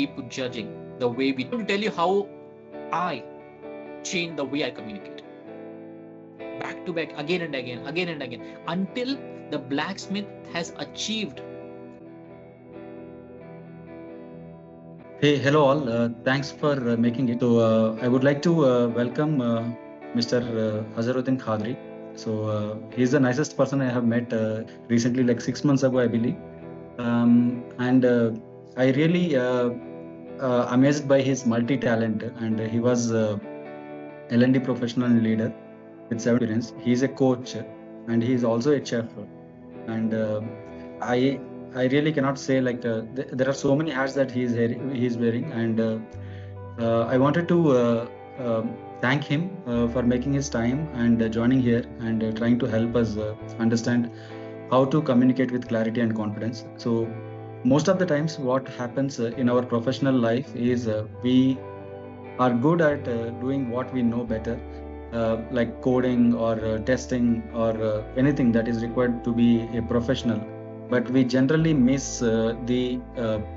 keep judging the way we tell you how I change the way I communicate. Back to back, again and again, until the blacksmith has achieved. Hey, hello all. Thanks for making it. So, I would like to welcome Mr. Azharuddin Khadri. So, he's the nicest person I have met recently, like 6 months ago, I believe. And I really amazed by his multi-talent, and he was L&D professional and leader with 7 experience. He's a coach, and he is also a chef. And I I really cannot say like there are so many hats that he's wearing, and I wanted to thank him for making his time and joining here and trying to help us understand how to communicate with clarity and confidence. So most of the times what happens in our professional life is we are good at doing what we know better, like coding or testing or anything that is required to be a professional, but we generally miss the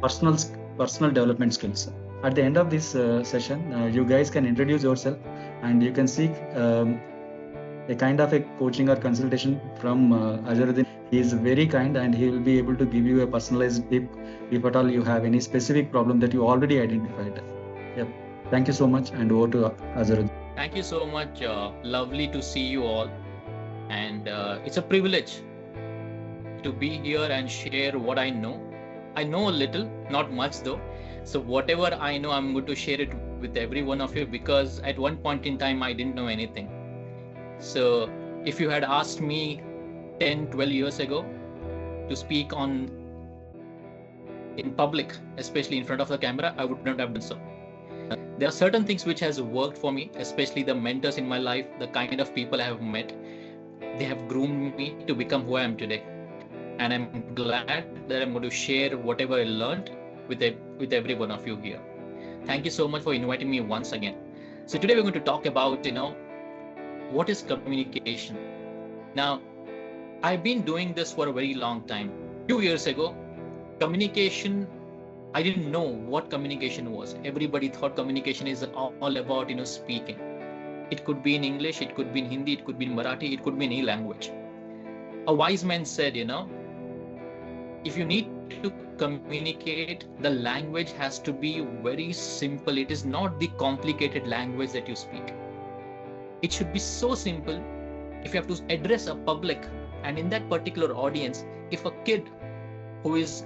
personal development skills. At the end of this session, you guys can introduce yourself and you can seek a kind of a coaching or consultation from Azharuddin. He is very kind and he will be able to give you a personalized tip if at all you have any specific problem that you already identified. Yep. Thank you so much, and over to Azharuddin. Thank you so much. Lovely to see you all. And it's a privilege to be here and share what I know. I know a little, not much though. So whatever I know, I'm going to share it with every one of you, because at one point in time, I didn't know anything. So if you had asked me 10, 12 years ago to speak in public, especially in front of the camera, I would not have done so. There are certain things which has worked for me, especially the mentors in my life, the kind of people I have met. They have groomed me to become who I am today. And I'm glad that I'm going to share whatever I learned with every one of you here. Thank you so much for inviting me once again. So today we're going to talk about, what is communication? Now, I've been doing this for a very long time. A few years ago, communication, I didn't know what communication was. Everybody thought communication is all about, speaking. It could be in English, it could be in Hindi, it could be in Marathi, it could be in any language. A wise man said, if you need to communicate, the language has to be very simple. It is not the complicated language that you speak. It should be so simple. If you have to address a public, and in that particular audience, if a kid who is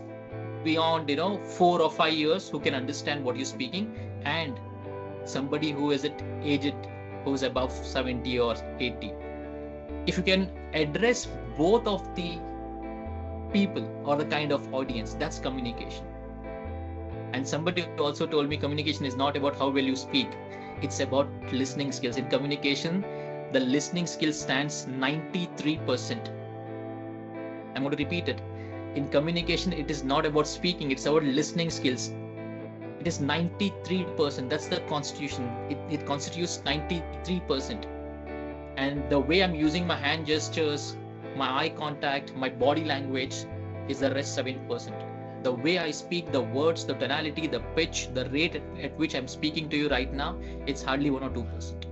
beyond 4 or 5 years who can understand what you're speaking, and somebody who is aged who's above 70 or 80, if you can address both of the people or the kind of audience, that's communication. And somebody also told me communication is not about how well you speak, it's about listening skills. In communication, the listening skill stands 93%. I'm going to repeat it. In communication, it is not about speaking, it's about listening skills. It is 93%. That's the constitution. It constitutes 93%. And the way I'm using my hand gestures, my eye contact, my body language is the rest 7%. The way I speak, the words, the tonality, the pitch, the rate at which I'm speaking to you right now, it's hardly 1 or 2%.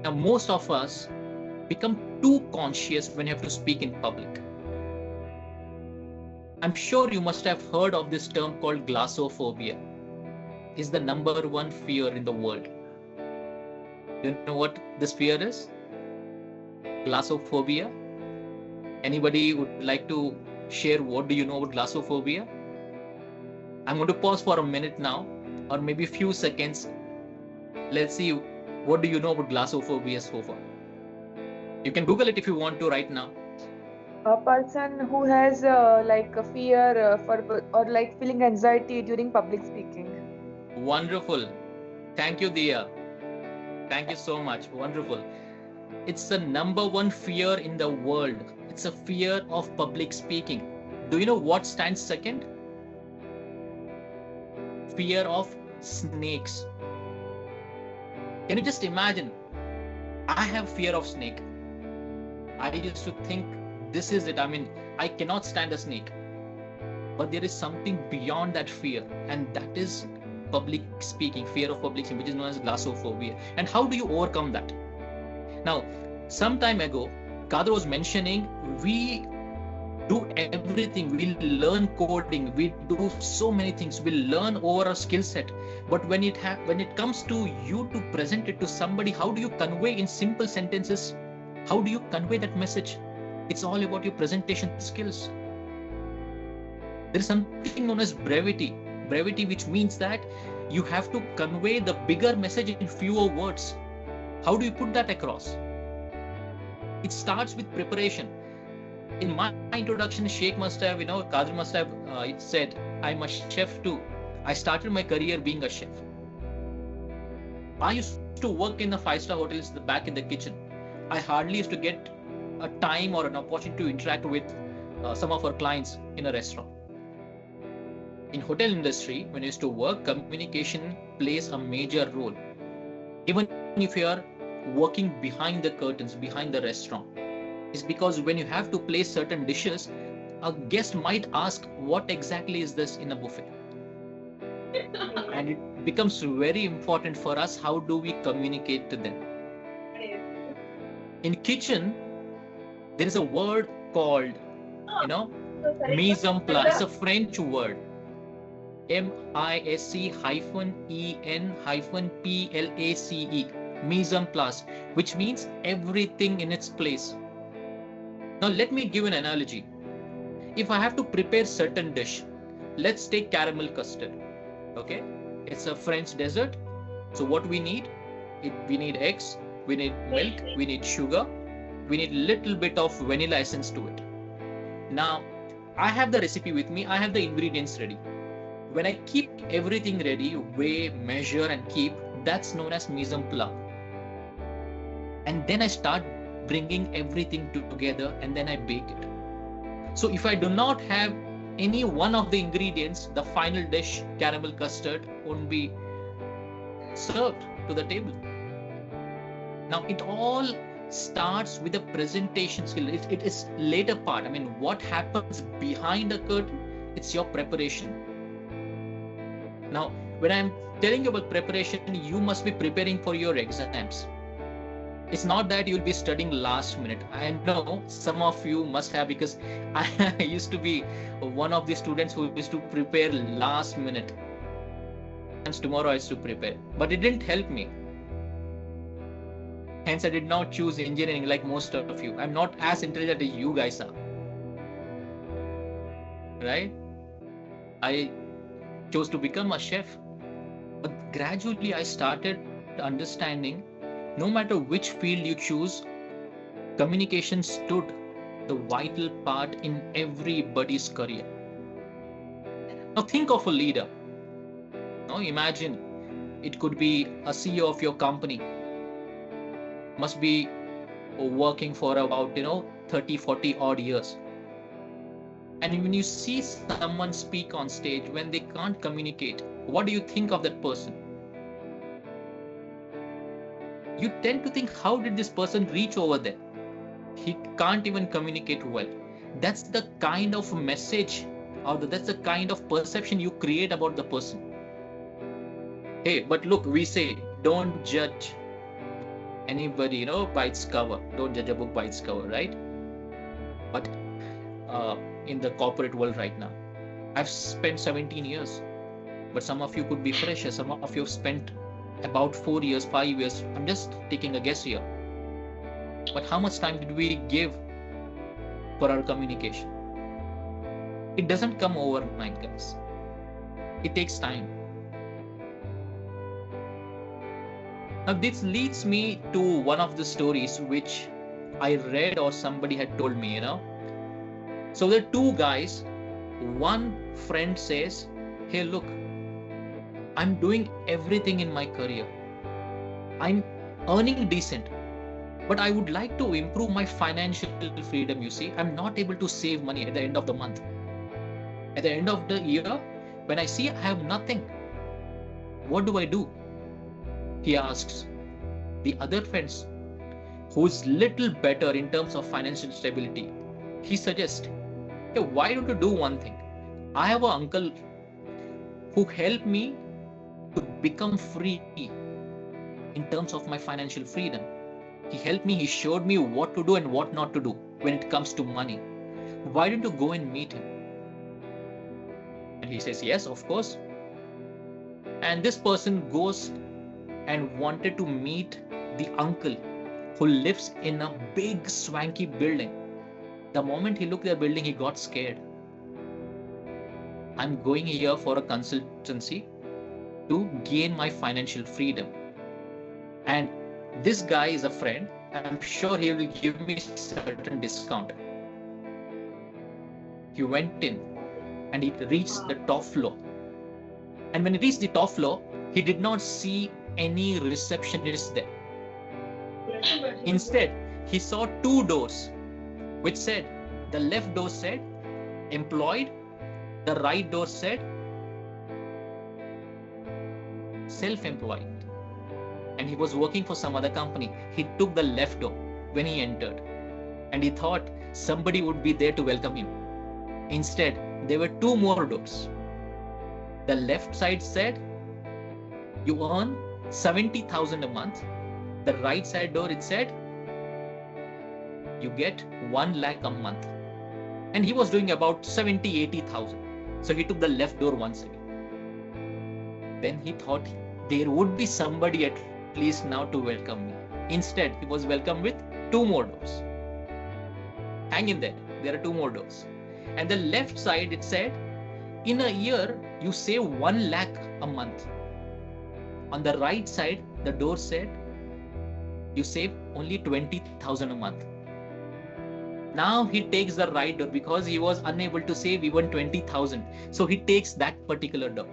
Now, most of us become too conscious when you have to speak in public. I'm sure you must have heard of this term called glossophobia. It's the number one fear in the world. Do you know what this fear is? Glossophobia. Anybody would like to share what do you know about glossophobia? I'm going to pause for a minute now, or maybe a few seconds. Let's see, what do you know about glossophobia so far? You can Google it if you want to right now. A person who has like a fear or like feeling anxiety during public speaking. Wonderful. Thank you, Diya. Thank you so much. Wonderful. It's the number one fear in the world. It's a fear of public speaking. Do you know what stands second? Fear of snakes. Can you just imagine? I have fear of snake. I used to think this is it. I mean, I cannot stand a snake. but there is something beyond that fear, and that is public speaking, fear of public speaking, which is known as glossophobia. And how do you overcome that? Now, some time ago, Khadri was mentioning, we do everything, we learn coding, we do so many things, we learn over our skill set, but when it comes to you to present it to somebody, how do you convey in simple sentences? How do you convey that message? It's all about your presentation skills. There is something known as brevity, which means that you have to convey the bigger message in fewer words. How do you put that across? It starts with preparation. In my introduction, Sheikh must have, Khadri must have said, I'm a chef too. I started my career being a chef. I used to work in the 5-star hotels back in the kitchen. I hardly used to get a time or an opportunity to interact with some of our clients in a restaurant. In hotel industry, when I used to work, communication plays a major role. Even if you are working behind the curtains, behind the restaurant, it's because when you have to place certain dishes, a guest might ask, what exactly is this in a buffet? And it becomes very important for us, how do we communicate to them? In kitchen, there is a word called, mise en place. It's a French word. MISC-EN-PLACE, mise en place, which means everything in its place. Now let me give an analogy. If I have to prepare certain dish, let's take caramel custard. Okay, it's a French dessert. So what we need? We need eggs, we need milk, we need sugar, we need little bit of vanilla essence to it. Now I have the recipe with me, I have the ingredients ready. When I keep everything ready, weigh, measure and keep, that's known as mise en place. And then I start bringing everything together and then I bake it. So if I do not have any one of the ingredients, the final dish, caramel custard, won't be served to the table. Now it all starts with the presentation skill. It is later part. I mean, what happens behind the curtain? It's your preparation. Now, when I'm telling you about preparation, you must be preparing for your exams. It's not that you'll be studying last minute. I know some of you must have, because I used to be one of the students who used to prepare last minute. And tomorrow I used to prepare, but it didn't help me. Hence, I did not choose engineering like most of you. I'm not as intelligent as you guys are. Right? I chose to become a chef. But gradually I started understanding, no matter which field you choose, communication stood the vital part in everybody's career. Now think of a leader. Now imagine it could be a CEO of your company. Must be working for about 30, 40 odd years. And when you see someone speak on stage, when they can't communicate, what do you think of that person? You tend to think, how did this person reach over there? He can't even communicate well. That's the kind of message, or that's the kind of perception you create about the person. Hey, but look, we say, don't judge anybody, by its cover. Don't judge a book by its cover, right? But in the corporate world right now, I've spent 17 years, but some of you could be fresher. Some of you have spent about 4 years, 5 years. I'm just taking a guess here. But how much time did we give for our communication? It doesn't come overnight, guys. It takes time. Now this leads me to one of the stories which I read or somebody had told me, So there are two guys. One friend says, hey, look, I'm doing everything in my career. I'm earning decent, but I would like to improve my financial freedom. You see, I'm not able to save money at the end of the month. At the end of the year, when I see I have nothing, what do I do? He asks. The other friends, who's little better in terms of financial stability, he suggests, hey, why don't you do one thing? I have an uncle who helped me to become free in terms of my financial freedom. He helped me, he showed me what to do and what not to do when it comes to money. Why don't you go and meet him? And he says, yes, of course. And this person goes and wanted to meet the uncle who lives in a big swanky building. The moment he looked at the building, he got scared. I'm going here for a consultancy to gain my financial freedom. And this guy is a friend. I'm sure he will give me certain discount. He went in and he reached the top floor. And when he reached the top floor, he did not see any receptionist there. Instead, he saw two doors which said, the left door said employed, the right door said self-employed. And he was working for some other company. He took the left door when he entered and he thought somebody would be there to welcome him. Instead, there were two more doors. The left side said, you earn 70,000 a month. The right side door, it said, you get 1 lakh a month. And he was doing about 80,000. So he took the left door once again. Then he thought there would be somebody at least now to welcome me. Instead, he was welcomed with two more doors. Hang in there. There are two more doors. And the left side, it said, in a year, you save 1 lakh a month. On the right side, the door said, you save only 20,000 a month. Now he takes the right door because he was unable to save even 20,000. So he takes that particular door.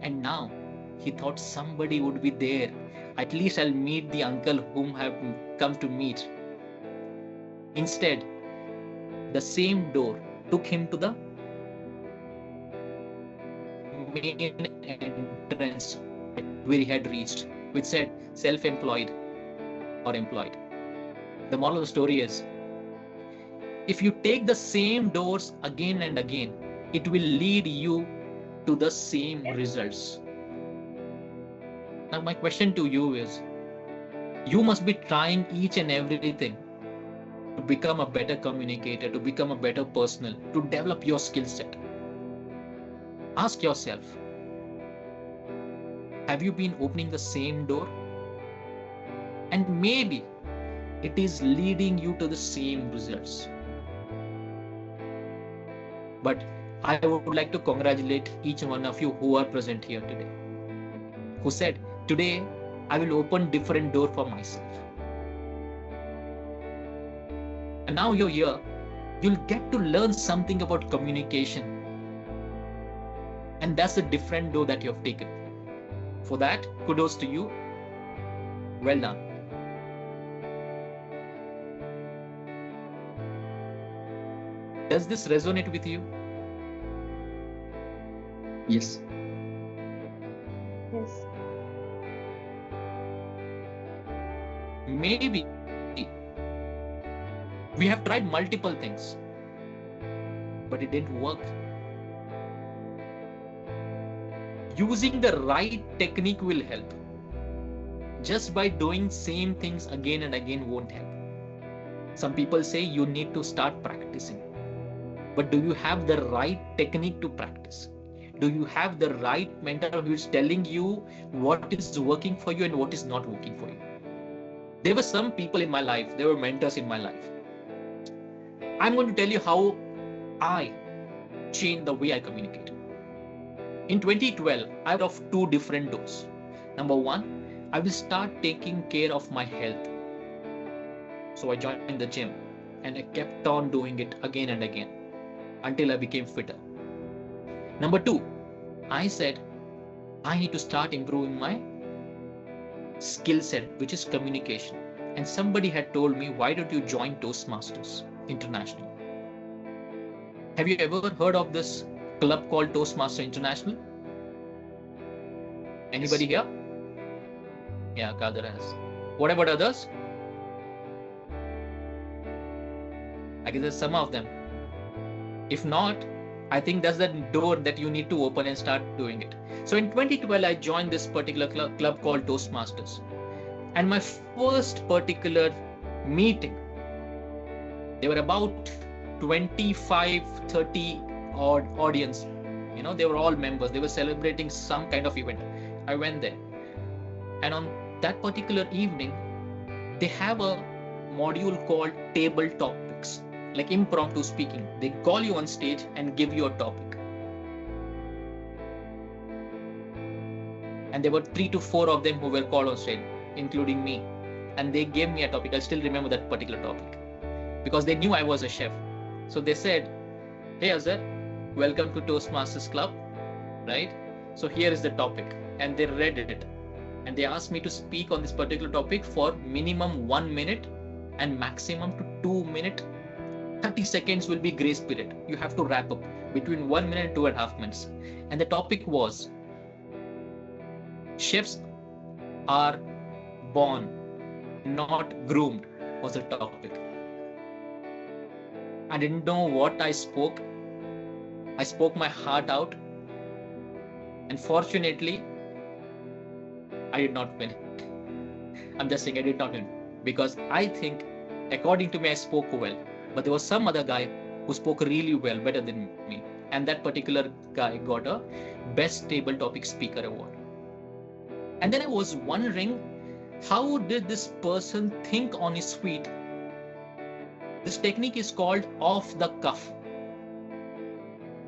And now he thought somebody would be there. At least I'll meet the uncle whom I have come to meet. Instead, the same door took him to the main entrance where he had reached, which said self-employed or employed. The moral of the story is, if you take the same doors again and again, it will lead you to the same results. Now my question to you is, you must be trying each and everything to become a better communicator, to become a better personal, to develop your skill set. Ask yourself, have you been opening the same door? And maybe it is leading you to the same results. But I would like to congratulate each one of you who are present here today, who said, today I will open different door for myself. And now you're here, you'll get to learn something about communication. And that's a different door that you have taken. For that, kudos to you. Well done. Does this resonate with you? Yes. Yes. Maybe we have tried multiple things, but it didn't work. Using the right technique will help. Just by doing same things again and again won't help. Some people say you need to start practicing. But do you have the right technique to practice? Do you have the right mentor who is telling you what is working for you and what is not working for you? There were some people in my life, there were mentors in my life. I'm going to tell you how I changed the way I communicate. In 2012, I had of two different doors. Number one, I will start taking care of my health. So I joined the gym and I kept on doing it again and again until I became fitter. Number two, I said, I need to start improving my skill set, which is communication. And somebody had told me, why don't you join Toastmasters International? Have you ever heard of this club called Toastmaster International? Anybody here? Yeah, Kader has. What about others? I guess there's some of them. If not, I think that's the door that you need to open and start doing it. So in 2012, I joined this particular club called Toastmasters. And my first particular meeting, there were about 25, 30 odd audience. They were all members. They were celebrating some kind of event. I went there. And on that particular evening, they have a module called table topics, like impromptu speaking. They call you on stage and give you a topic. And there were 3 to 4 of them who were called on stage, including me. And they gave me a topic. I still remember that particular topic because they knew I was a chef. So they said, "Hey Azhar, welcome to Toastmasters Club, right? So here is the topic." And they read it. And they asked me to speak on this particular topic for minimum 1 minute and maximum to 2 minutes. 30 seconds will be grace period. You have to wrap up between 1 minute and 2.5 minutes. And the topic was, chefs are born, not groomed, was the topic. I didn't know what I spoke. I spoke my heart out. And fortunately, I did not win. I'm just saying I did not win because I think, according to me, I spoke well. But there was some other guy who spoke really well, better than me. And that particular guy got a Best Table Topic Speaker Award. And then I was wondering, how did this person think on his feet? This technique is called off the cuff.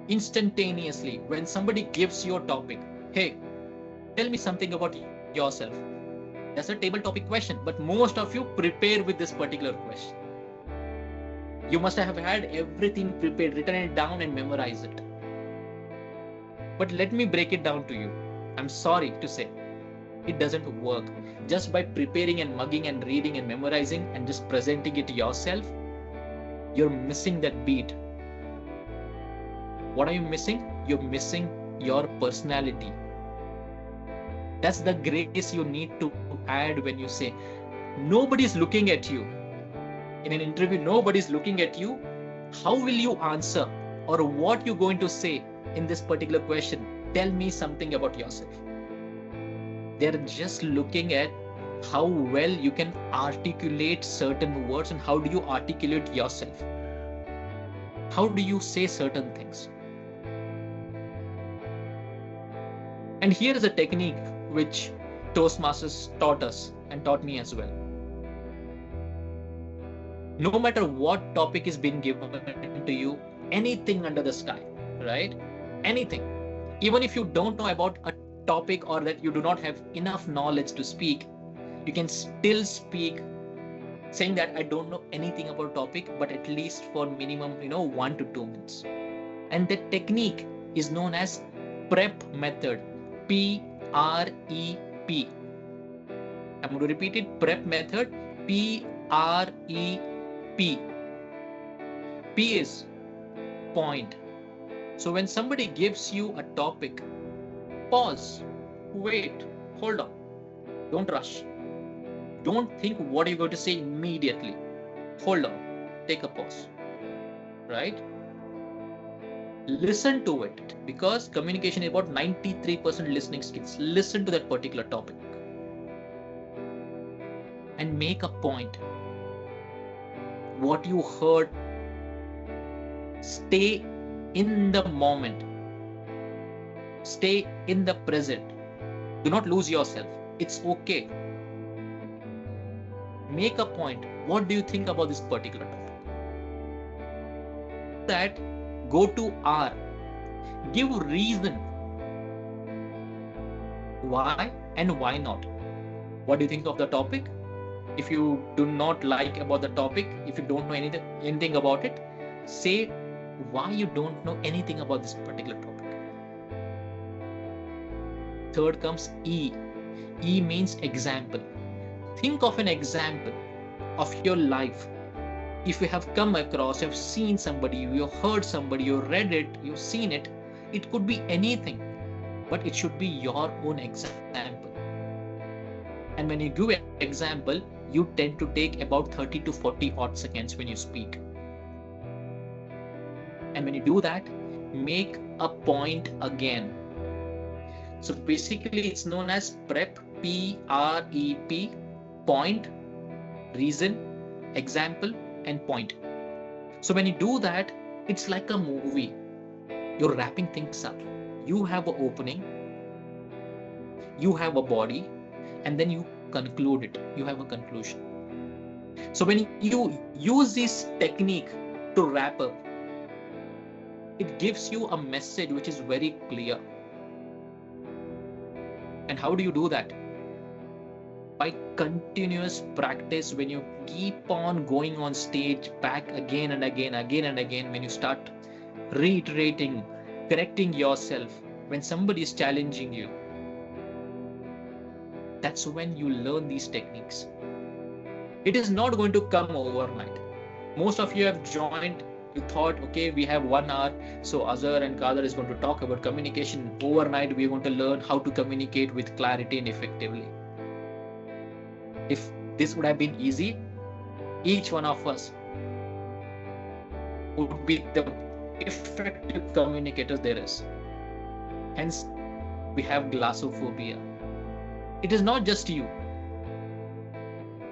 Instantaneously, when somebody gives you a topic, "Hey, tell me something about yourself." That's a table topic question, but most of you prepare with this particular question. You must have had everything prepared, written it down and memorize it. But let me break it down to you. I'm sorry to say, it doesn't work. Just by preparing and mugging and reading and memorizing and just presenting it yourself, you're missing that beat. What are you missing? You're missing your personality. That's the grace you need to add when you say, nobody's looking at you. In an interview, nobody's looking at you. How will you answer, or what you're going to say in this particular question? Tell me something about yourself. They're just looking at how well you can articulate certain words and how do you articulate yourself. How do you say certain things? And here is a technique which Toastmasters taught us and taught me as well. No matter what topic is being given to you, anything under the sky, right? Anything. Even if you don't know about a topic or that you do not have enough knowledge to speak, you can still speak saying that I don't know anything about a topic, but at least for minimum, 1 to 2 minutes. And the technique is known as PREP method. P-R-E-P. I'm going to repeat it. PREP method. P-R-E-P. P is point. So when somebody gives you a topic, pause, wait, hold on. Don't rush. Don't think what you're going to say immediately. Hold on. Take a pause. Right? Listen to it, because communication is about 93% listening skills. Listen to that particular topic and make a point. What you heard, stay in the moment. Stay in the present. Do not lose yourself. It's okay. Make a point. What do you think about this particular topic? That go to R. Give reason. Why and why not? What do you think of the topic? If you do not like about the topic, if you don't know anything about it, say why you don't know anything about this particular topic. Third comes E. E means example. Think of an example of your life. If you have come across, you've seen somebody, you've heard somebody, you've read it, you've seen it, it could be anything, but it should be your own example. And when you give an example, you tend to take about 30 to 40 odd seconds when you speak. And when you do that, make a point again. So basically it's known as prep, P-R-E-P, point, reason, example, and point. So when you do that, it's like a movie. You're wrapping things up. You have an opening, you have a body, and then you conclude it. You have a conclusion. So when you use this technique to wrap up, it gives you a message which is very clear. And how do you do that? By continuous practice. When you keep on going on stage back again and again, when you start reiterating, correcting yourself, when somebody is challenging you, that's when you learn these techniques. It is not going to come overnight. Most of you have joined, you thought, okay, we have 1 hour, so Azhar and Kader is going to talk about communication. Overnight, we're going to learn how to communicate with clarity and effectively. If this would have been easy, each one of us would be the effective communicators there is. Hence, we have glossophobia. It is not just you.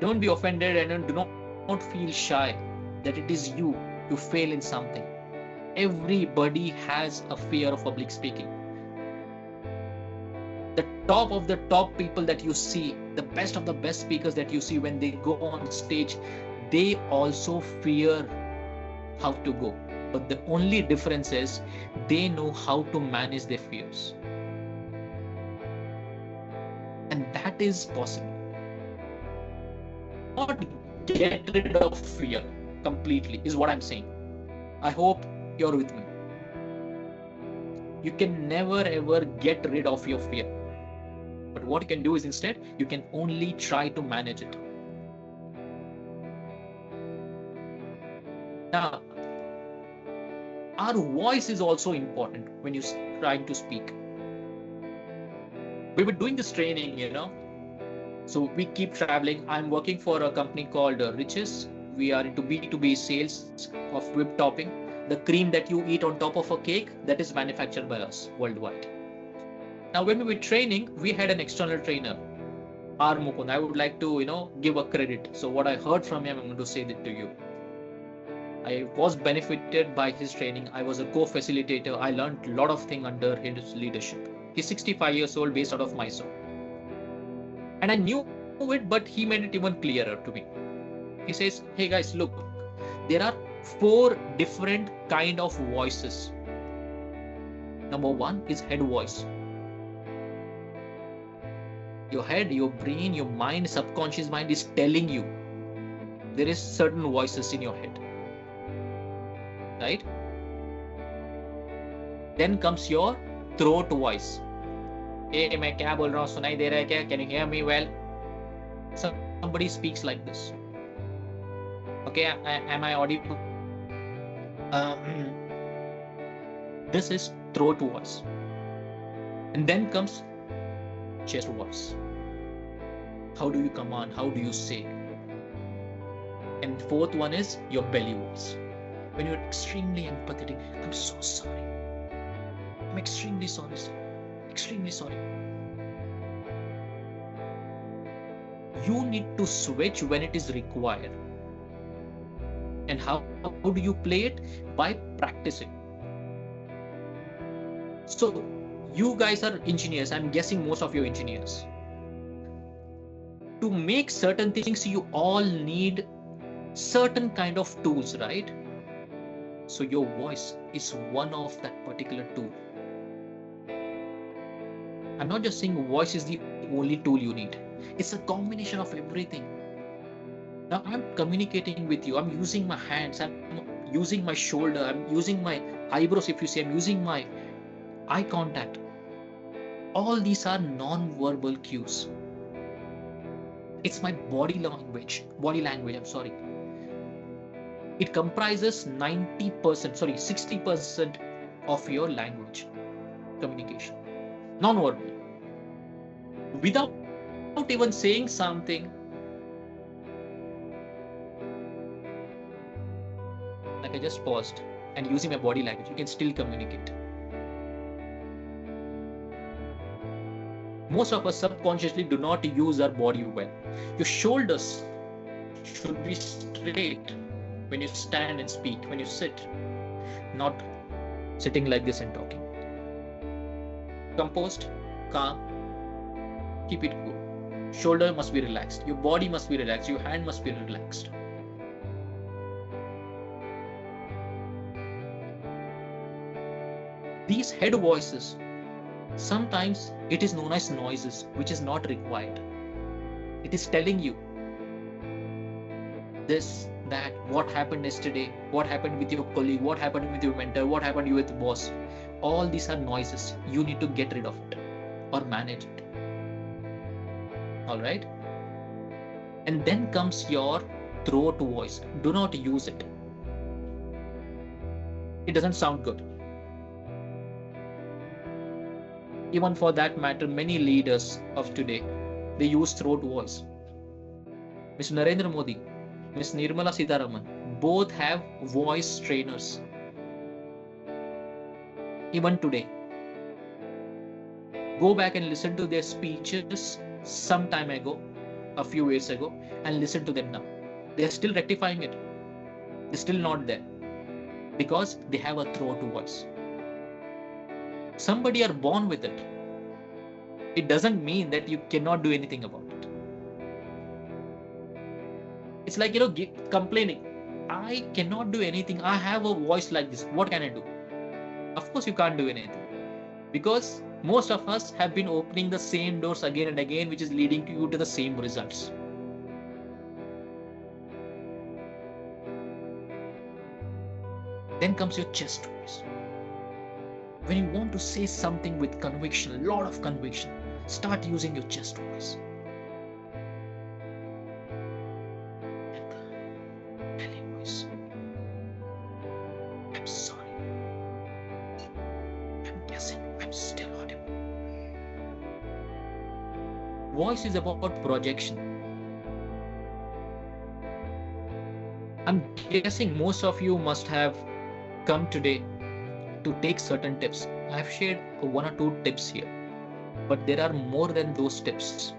Don't be offended and do not feel shy that it is you to fail in something. Everybody has a fear of public speaking. The top of the top people that you see, the best of the best speakers that you see, when they go on stage, they also fear how to go. But the only difference is they know how to manage their fears. And that is possible. Not get rid of fear completely is what I'm saying. I hope you're with me. You can never ever get rid of your fear. But what you can do is instead, you can only try to manage it. Now, our voice is also important when you're trying to speak. We were doing this training, so we keep traveling. I'm working for a company called Riches. We are into B2B sales of whip topping. The cream that you eat on top of a cake, that is manufactured by us worldwide. Now, when we were training, we had an external trainer, R. Mukund. I would like to, give a credit. So what I heard from him, I'm going to say that to you. I was benefited by his training. I was a co-facilitator. I learned a lot of things under his leadership. He's 65 years old, based out of Mysore. And I knew it, but he made it even clearer to me. He says, hey guys, look, there are 4 different kind of voices. Number 1 is head voice. Your head, your brain, your mind, subconscious mind is telling you there is certain voices in your head. Right? Then comes your throat voice. Hey, मैं क्या बोल रहा हूँ, सुनाई दे रहा है क्या? Can you hear me well? Somebody speaks like this. Okay, am I audible? This is throat voice. And then comes chest voice. How do you command? How do you say? And 4th one is your belly voice. When you're extremely empathetic, I'm so sorry. I'm extremely sorry, sir. Extremely sorry. You need to switch when it is required. And how do you play it? By practicing. So you guys are engineers. I'm guessing most of you are engineers. To make certain things, you all need certain kind of tools, right? So your voice is one of that particular tool. I'm not just saying voice is the only tool you need. It's a combination of everything. Now I'm communicating with you. I'm using my hands. I'm using my shoulder. I'm using my eyebrows. If you see, I'm using my eye contact. All these are non-verbal cues. It's my body language. I'm sorry. It comprises 60% of your language communication. Non-verbal. Without even saying something, like I just paused. and using my body language, you can still communicate. Most of us subconsciously do not use our body well. Your shoulders should be straight when you stand and speak, when you sit, not sitting like this and talking. Composed, calm, keep it cool. Shoulder must be relaxed. Your body must be relaxed. Your hand must be relaxed. These head voices, sometimes it is known as noises, which is not required. It is telling you this, that, what happened yesterday, what happened with your colleague, what happened with your mentor, what happened with the boss. All these are noises. You need to get rid of it or manage it. All right. And then comes your throat voice. Do not use it. It doesn't sound good. Even for that matter, many leaders of today, they use throat voice. Mr. Narendra Modi, Ms. Nirmala Sitharaman, both have voice trainers. Even today, go back and listen to their speeches some time ago, a few years ago, and listen to them now. They are still rectifying it. They're still not there because they have a throat voice. Somebody are born with it. It doesn't mean that you cannot do anything about it. It's like, complaining. I cannot do anything. I have a voice like this. What can I do? Of course, you can't do anything because most of us have been opening the same doors again and again, which is leading you to the same results. Then comes your chest voice. When you want to say something with conviction, a lot of conviction, start using your chest voice. And the belly voice. I'm sorry. I'm guessing I'm still audible. Voice is about projection. I'm guessing most of you must have come today to take certain tips. I've shared 1 or 2 tips here, but there are more than those tips.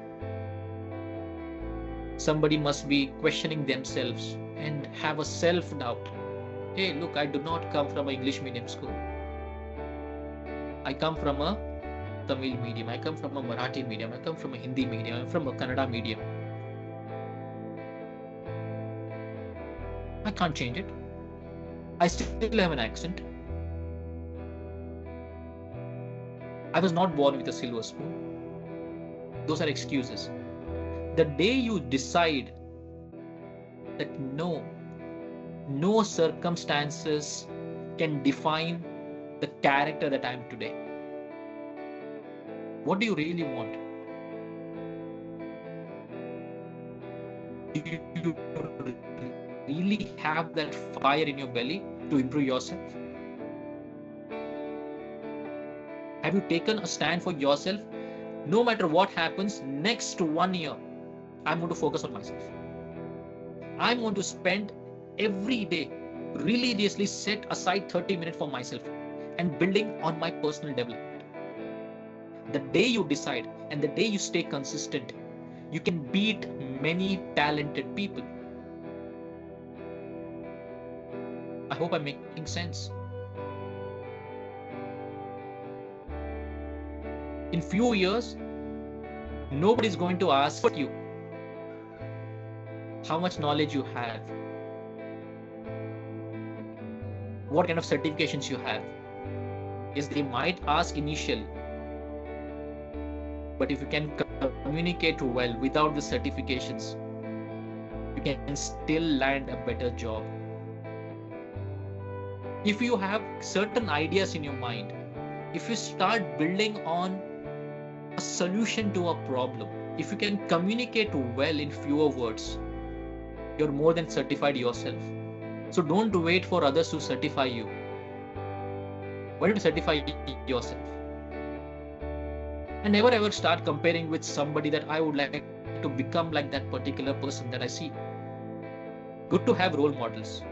Somebody must be questioning themselves and have a self-doubt. Hey, look, I do not come from an English medium school. I come from a Tamil medium. I come from a Marathi medium. I come from a Hindi medium. I'm from a Kannada medium. I can't change it. I still have an accent. I was not born with a silver spoon. Those are excuses. The day you decide that no circumstances can define the character that I am today. What do you really want? Do you really have that fire in your belly to improve yourself? Have you taken a stand for yourself? No matter what happens, next 1 year, I'm going to focus on myself. I'm going to spend every day, religiously set aside 30 minutes for myself and building on my personal development. The day you decide and the day you stay consistent, you can beat many talented people. I hope I'm making sense. In few years, nobody's going to ask you how much knowledge you have, what kind of certifications you have. Yes, they might ask initially, but if you can communicate well without the certifications, you can still land a better job. If you have certain ideas in your mind, if you start building on a solution to a problem, if you can communicate well in fewer words, you're more than certified yourself. So don't wait for others to certify you. Why don't you certify yourself? And never ever start comparing with somebody that I would like to become like that particular person that I see. Good to have role models.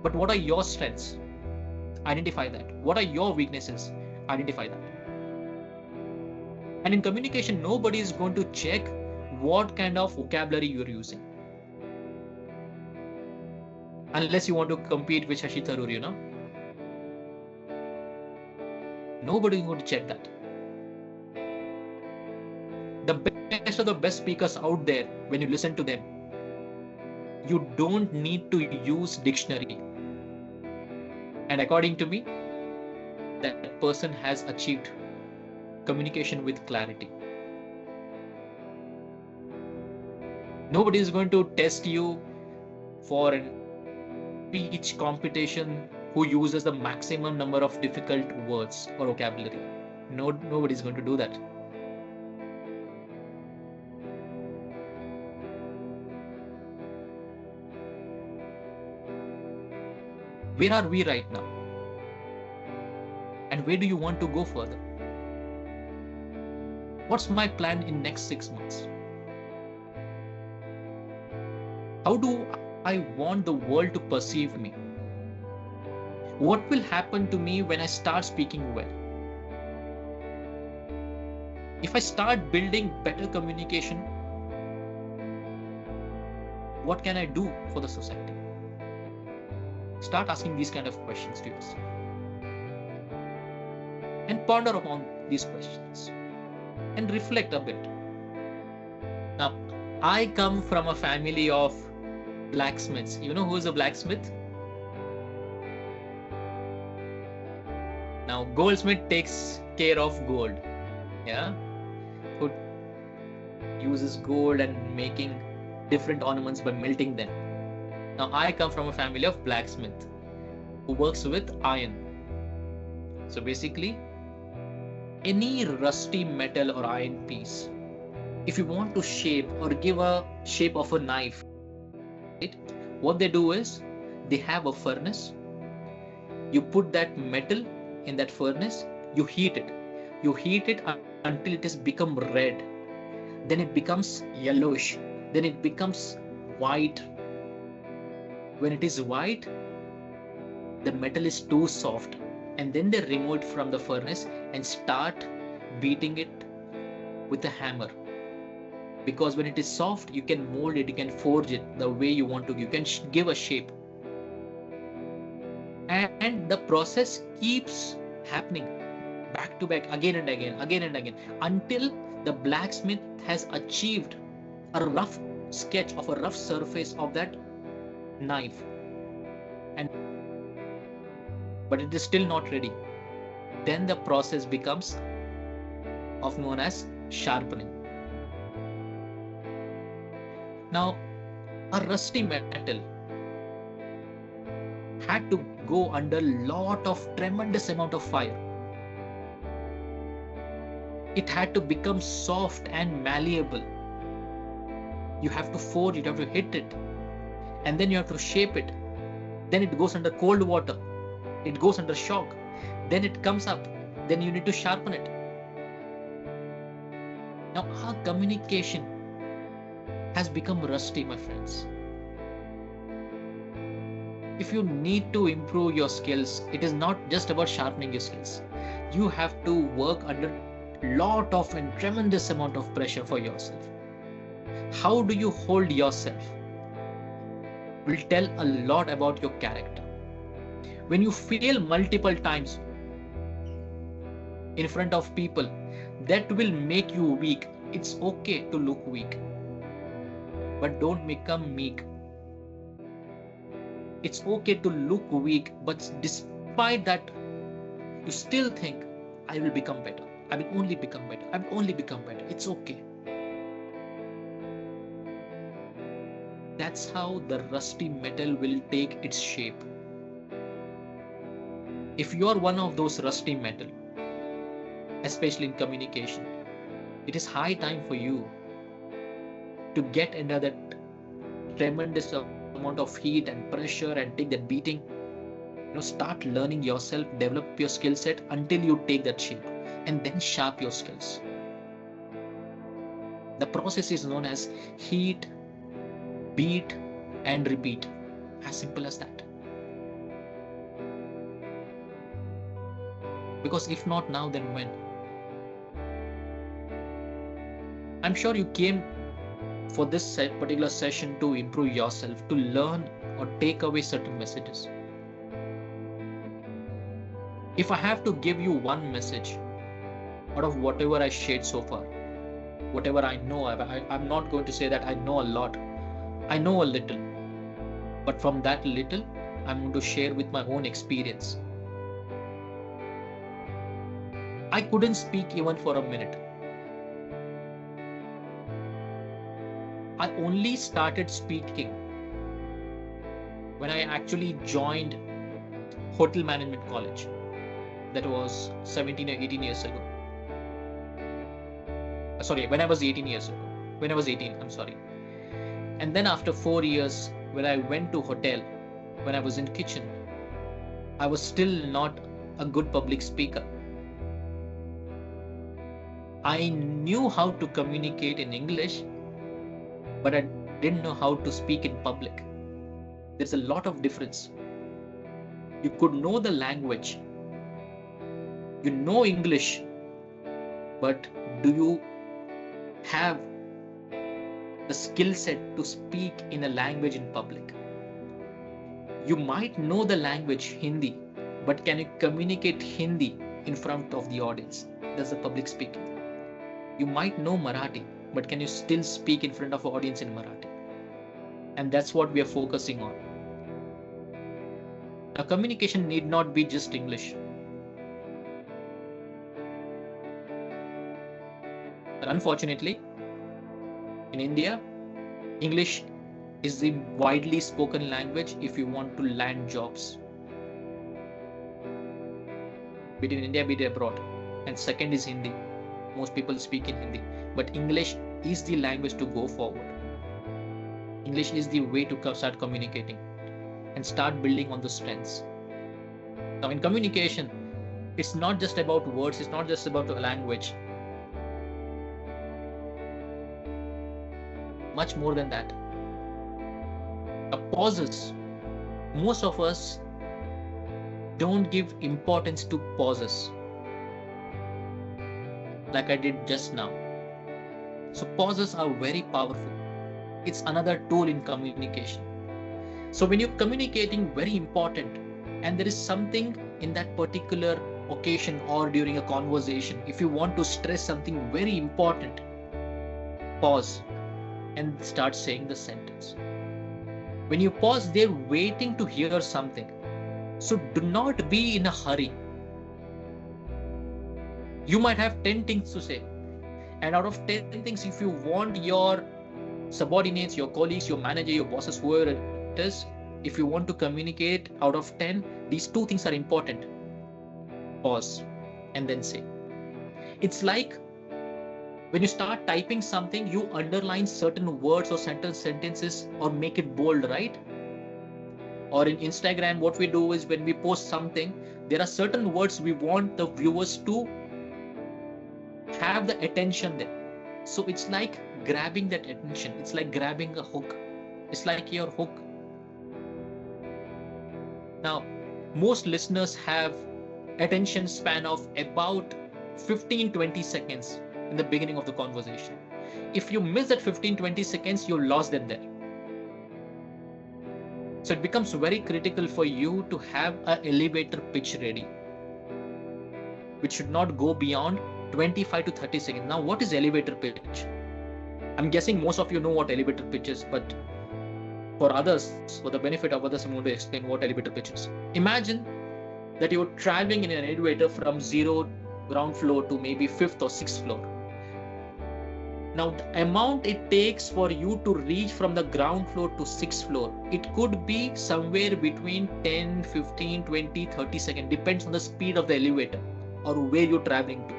But what are your strengths? Identify that. What are your weaknesses? Identify that. And in communication, nobody is going to check what kind of vocabulary you're using. Unless you want to compete with Shashi Tharoor, you know. Nobody is going to check that. The best of the best speakers out there, when you listen to them, you don't need to use dictionary. And according to me, that person has achieved communication with clarity. Nobody is going to test you for a speech competition who uses the maximum number of difficult words or vocabulary. Nobody is going to do that. Where are we right now? And where do you want to go further? What's my plan in next 6 months? How do I want the world to perceive me? What will happen to me when I start speaking well? If I start building better communication, what can I do for the society? Start asking these kind of questions to yourself. And ponder upon these questions. And reflect a bit. Now, I come from a family of blacksmiths. You know who is a blacksmith? Now, goldsmith takes care of gold. Yeah? Who uses gold and making different ornaments by melting them. Now, I come from a family of blacksmith who works with iron. So basically, any rusty metal or iron piece, if you want to shape or give a shape of a knife, right, what they do is they have a furnace. You put that metal in that furnace, you heat it. You heat it until it has become red. Then it becomes yellowish. Then it becomes white. When it is white, the metal is too soft, and then they remove it from the furnace and start beating it with a hammer. Because when it is soft, you can mold it, you can forge it the way you want to, you can give a shape. And the process keeps happening back to back, again and again, until the blacksmith has achieved a rough sketch of a rough surface of that knife. But it is still not ready. Then the process becomes often known as sharpening. Now, a rusty metal had to go under lot of tremendous amount of fire. It had to become soft and malleable. You have to forge it, you have to hit it, and then you have to shape it. Then it goes under cold water. It goes under shock. Then it comes up. Then you need to sharpen it. Now, our communication has become rusty, my friends. If you need to improve your skills, it is not just about sharpening your skills. You have to work under lot of and tremendous amount of pressure for yourself. How do you hold yourself will tell a lot about your character. When you fail multiple times in front of people, that will make you weak. It's okay to look weak, but don't become meek. It's okay to look weak, but despite that, you still think, I will become better. I will only become better. I will only become better. It's okay. That's how the rusty metal will take its shape. If you are one of those rusty metal, especially in communication, it is high time for you to get under that tremendous amount of heat and pressure and take that beating. Start learning yourself, develop your skill set until you take that shape, and then sharp your skills. The process is known as heat, beat, and repeat. As simple as that. Because if not now, then when? I'm sure you came for this particular session to improve yourself, to learn or take away certain messages. If I have to give you one message out of whatever I shared so far, whatever I know, I'm not going to say that I know a lot. I know a little. But from that little, I'm going to share with my own experience. I couldn't speak even for a minute. I only started speaking when I actually joined Hotel Management College. That was 17 or 18 years ago. Sorry, when I was 18 years ago. When I was 18, I'm sorry. And then after 4 years, when I went to hotel, when I was in kitchen, I was still not a good public speaker. I knew how to communicate in English, but I didn't know how to speak in public. There's a lot of difference. You could know the language, you know English, but do you have the skill set to speak in a language in public? You might know the language Hindi, but can you communicate Hindi in front of the audience? That's the public speaking. You might know Marathi, but can you still speak in front of an audience in Marathi? And that's what we are focusing on. Now, communication need not be just English. But unfortunately, in India, English is the widely spoken language if you want to land jobs. Be it in India, be it abroad. And second is Hindi. Most people speak in Hindi. But English is the language to go forward. English is the way to start communicating and start building on the strengths. Now, in communication, it's not just about words, it's not just about a language. Much more than that. Pauses. Most of us don't give importance to pauses like I did just now. So pauses are very powerful. It's another tool in communication. So when you're communicating, very important, and there is something in that particular occasion or during a conversation, if you want to stress something very important, pause and start saying the sentence. When you pause, they're waiting to hear something. So do not be in a hurry. You might have 10 things to say. And out of 10 things, if you want your subordinates, your colleagues, your manager, your bosses, whoever it is, if you want to communicate out of 10, these 2 things are important. Pause and then say. It's like when you start typing something, you underline certain words or sentences or make it bold, right? Or in Instagram, what we do is when we post something, there are certain words we want the viewers to have the attention there. So it's like grabbing that attention. It's like grabbing a hook. It's like your hook. Now, most listeners have attention span of about 15-20 seconds in the beginning of the conversation. If you miss that 15-20 seconds, you lost them there. So it becomes very critical for you to have an elevator pitch ready, which should not go beyond 25 to 30 seconds. Now, what is elevator pitch? I'm guessing most of you know what elevator pitch is, but for others, for the benefit of others, I'm going to explain what elevator pitch is. Imagine that you're traveling in an elevator from ground floor to maybe 5th or 6th floor. Now, the amount it takes for you to reach from the ground floor to 6th floor, it could be somewhere between 10, 15, 20, 30 seconds, depends on the speed of the elevator or where you're traveling to.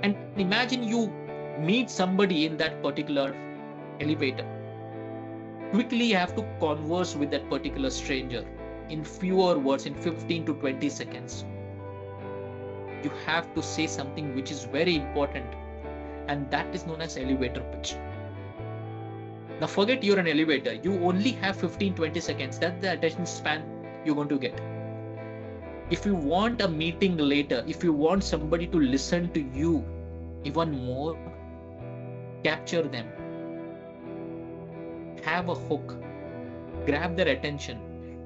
And imagine you meet somebody in that particular elevator. Quickly you have to converse with that particular stranger in fewer words, in 15 to 20 seconds. You have to say something which is very important, and that is known as elevator pitch. Now forget you're an elevator. You only have 15-20 seconds. That's the attention span you're going to get. If you want a meeting later, if you want somebody to listen to you even more, capture them. Have a hook. Grab their attention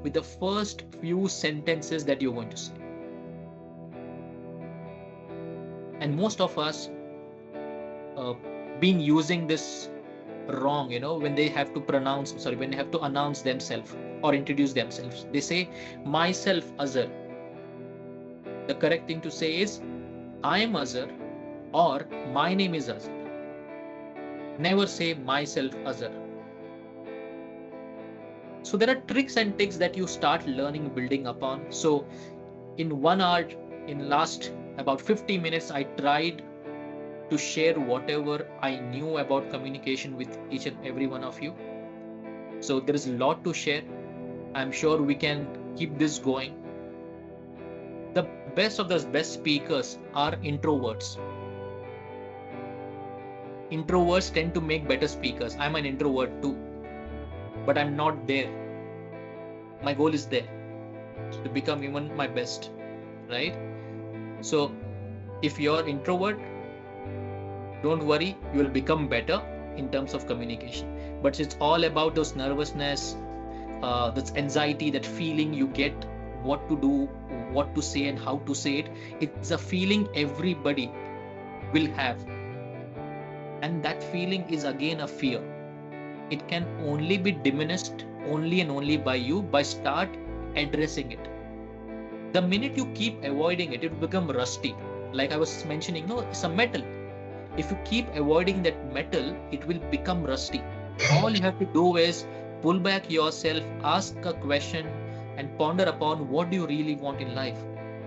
with the first few sentences that you're going to say. And most of us been using this wrong, when they have to when they have to announce themselves or introduce themselves. They say, myself Azhar. The correct thing to say is, I am Azhar or my name is Azhar. Never say myself Azhar. So there are tricks and tips that you start learning, building upon. So in 1 hour, in last about 50 minutes, I tried to share whatever I knew about communication with each and every one of you. So there is a lot to share. I'm sure we can keep this going. The best of the best speakers are introverts. Introverts tend to make better speakers. I'm an introvert too, but I'm not there. My goal is there to become even my best, right? So if you're introvert, don't worry, you will become better in terms of communication. But it's all about those nervousness, that's anxiety, that feeling you get, what to do, what to say and how to say it. It's a feeling everybody will have. And that feeling is again a fear. It can only be diminished only and only by you, by start addressing it. The minute you keep avoiding it, it will become rusty. Like I was mentioning, no, it's a metal. If you keep avoiding that metal, it will become rusty. All you have to do is pull back yourself, ask a question, and ponder upon what do you really want in life?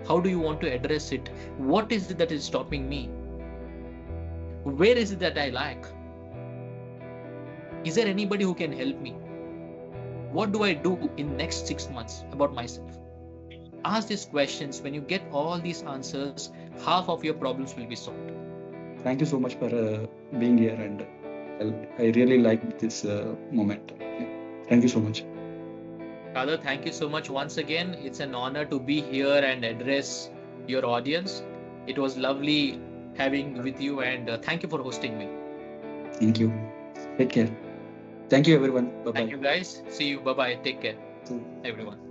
How do you want to address it? What is it that is stopping me? Where is it that I lack? Is there anybody who can help me? What do I do in next 6 months about myself? Ask these questions. When you get all these answers, half of your problems will be solved. Thank you so much for being here, and I really like this moment. Thank you so much. Father, thank you so much once again. It's an honor to be here and address your audience. It was lovely having with you, and thank you for hosting me. Thank you. Take care. Thank you, everyone. Bye-bye. Thank you, guys. See you. Bye-bye. Take care, everyone.